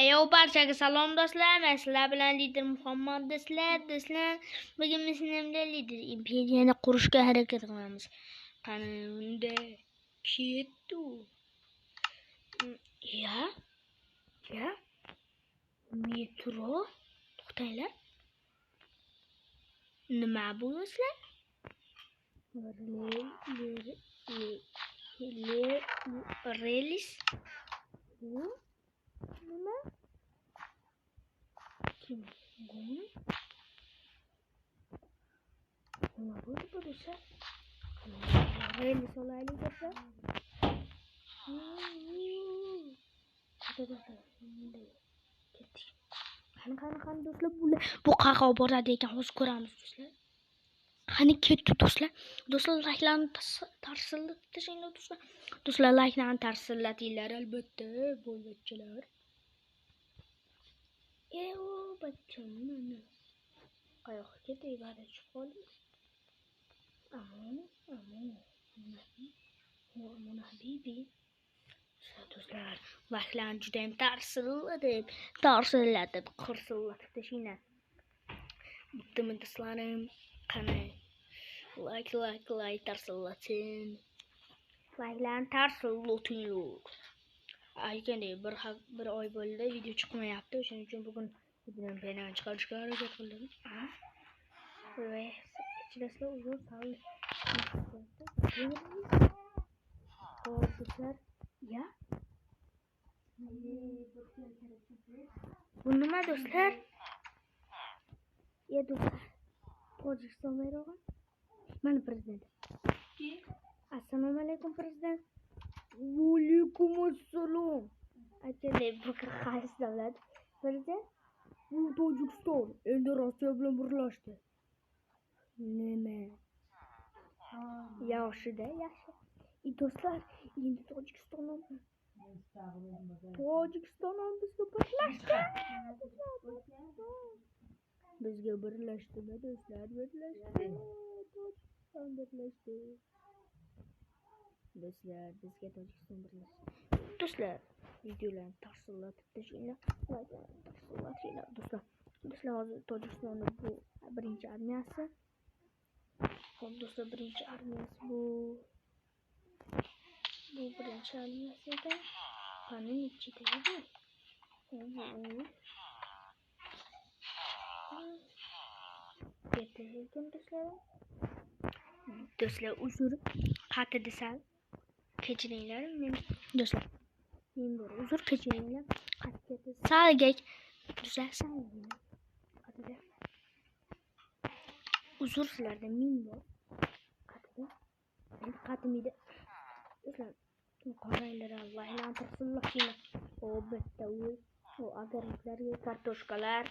Eyo barchaga salom do'stlar. Men sizlar bilan lider Muhammad do'stlar. Bugun biz sizlarga lider imperiyani qurishga harakat qilamiz. Qani unda ketdi. Ya. Metro. To'xtanglar. Nima bu do'stlar? Relis. Nima? Kim? Nima bo'ldi bu do'stlar? Relis olaylik do'stlar. Qani do'stlar, bu qaqa boradi ekan, hozir ko'ramiz do'stlar. Qani ketdi do'stlar. Do'stlar layklarni tarsillatishinglar do'stlar. Do'stlar layklarni tarsillatinglar albatta, bo'lbachalar. Bachcham. Qayoqqa ketdi? Ibodat chiqib qoldi. Amon habibi. Do'stlar, layklarni juda ham tarsillatib, qirsillatib tashinglar. Bittami do'stlarim? Qani like tarsillating. Like'larni tarsillating. Aytgandek bir oy bo'ldi, video chiqmayapti. O'shaning uchun bugun videoni belan chiqarishga harakat qildim. Do'stlar, uzr do'stlar, ya. Bu nima do'stlar? Ya do'stlar, Tojikiston bayrog'i. Mana prezident. Assalomu alaykum prezident. Va alaykum assalom. Aytgandek, bu qaysi davlat? Prezident? Bu Tojikiston. Endi Rossiya bilan birlashdi. Nima? Yaxshi-da, yaxshi. Do'stlar, endi Tojikiston ham bizga birlashdi. Bizga birlashdi do'stlar, Tojikiston birlashdi. Do'stlar, bizga Tojikiston birlashdi. Do'stlar, videolarni tarsillatib tashinglar, like'larni tarsillatinglar do'stlar. Do'stlar, hozir Tojikistonning bu birinchi armiyasi. Hop do'stlar, birinchi armiyasi bu birinchi armiyasi ekan. Qani nechida edi? Do'stlar, uzr qati desam kechiringlar. Do'stlar, men bir uzr kechiringlar. Qati salgak do'stlar, qatida uzr sizlardan ming bor. Qatimida do'stlar, qaranglar, Allohning tarsillatini. O bitta uy, o agarliklarga kartoshkalar,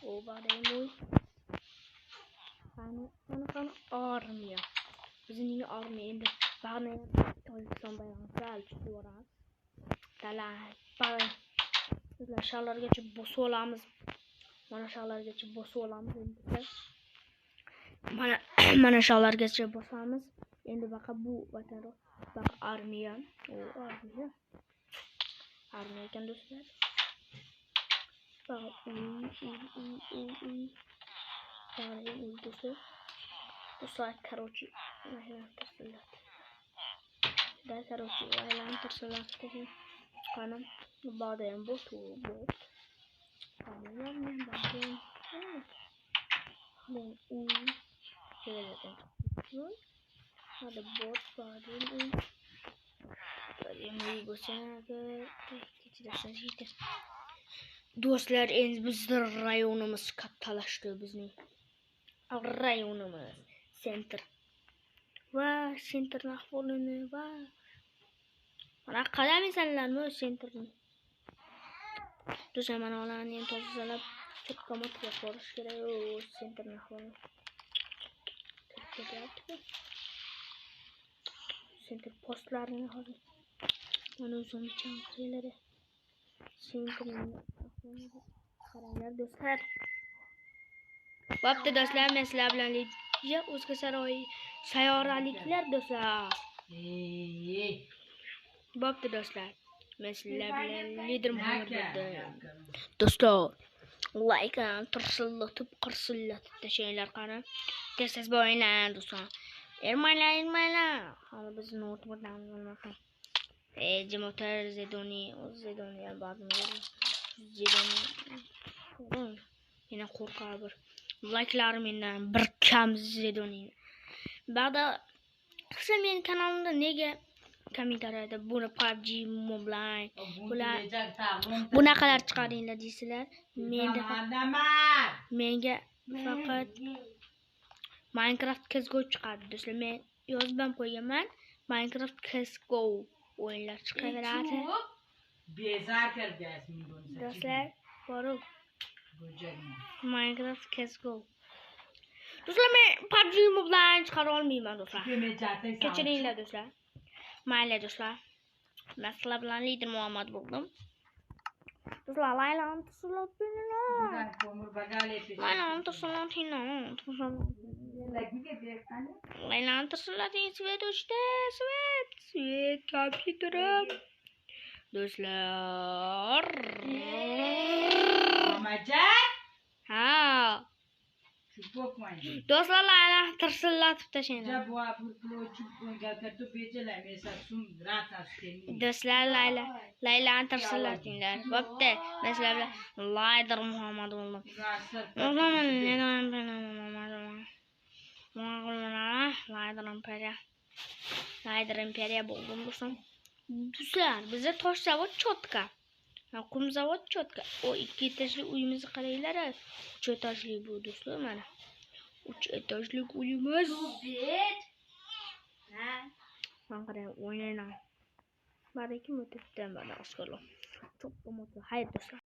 o badaymoy. Qani armiya. Bizning armiya endi ba'ni Tojikiston bayrog'ini sal chiqib boramiz. Bizlar shaharlargacha bosib olamiz. Mana shaharlargacha bosib olamiz endi. Mana shaharlargacha bosamiz. Endi baqa bu vatanro, baqa armiya. Armiya ekan do'stlar. Baqa do'stlar, короче, aylanib tarsillatib qani badayam bot. Ada bot badayam do'stlar, endi bizning rayonimiz kattalashdi. Bizning rayonimiz sentr va sentrning ahvolini va mana qaraymisanlarmi sentrni? Do'stlar, mana ularni ham tozalab chekkamatga qolish kerak. O sentrning ahvolini sentr postlarini hozir mana o'zim chanqiladi. Sentrning ahvolini qaranglar do'stlar. Bo'pti do'stlar, men sizlar bilan o'zga sayyoraliklar do'stlar. Bo'pti do'stlar. Men sizlar bilan lider Muhammad bo'ldim. Do'stlar, like tirsillatib, qirsillatib tashinglar qani. Tez bo'linglar do'stlar. Ermaylar. Hali bizni o'rtamizdan bo'lmasin. Jamotar Zedoni ba'zim Zedoni. Yana qo'rqar bir. Like'lar mendan bir kam Zedoni. Ba'da qilsa men kanalimda nega kommentariyada buni PUBG Mobile bunaqalar chiqaringlar deysizlar. Menga faqat Minecraft CS:GO chiqadi do'stlar. Men yozib ham qo'yganman. Minecraft CS:GO o'yinlar chiqaveradi. Bezar kirgazmin buni. Do'stlar, borib Minecraft CS:GO. Do'stlar, men PUBG Mobile chiqara olmayman do'stlar. Kechiringlar do'stlar. Mayli do'stlar. Men sizlar bilan lider Muhammad bo'ldim. Do'stlar, laylan tirsillatinglar. Laylan tirsillating, svet o'chdi, svet kompyuterim. Do'stlar. Mamajon? Ha. Chupokmaydi. Do'stlar, laylan tirsillatib tashinglar. Do'stlar, laylan tirsillatinglar. Bo'pti. Do'stlar bilan lider Muhammad bo'ldim. Lider imperiya bo'ldim do'stlar. Do'stlar, bizda tosh zavod chotka. Qum zavod chotka. O 2 etajli uyimizni qaranglar. 3 etajli bu do'stlar mana. 3 etajli uyimiz. Ha. Men qarang o'ynayman. Baraka o'tibdi mana askarlar. Cho'qqa motor. Hayır do'stlar.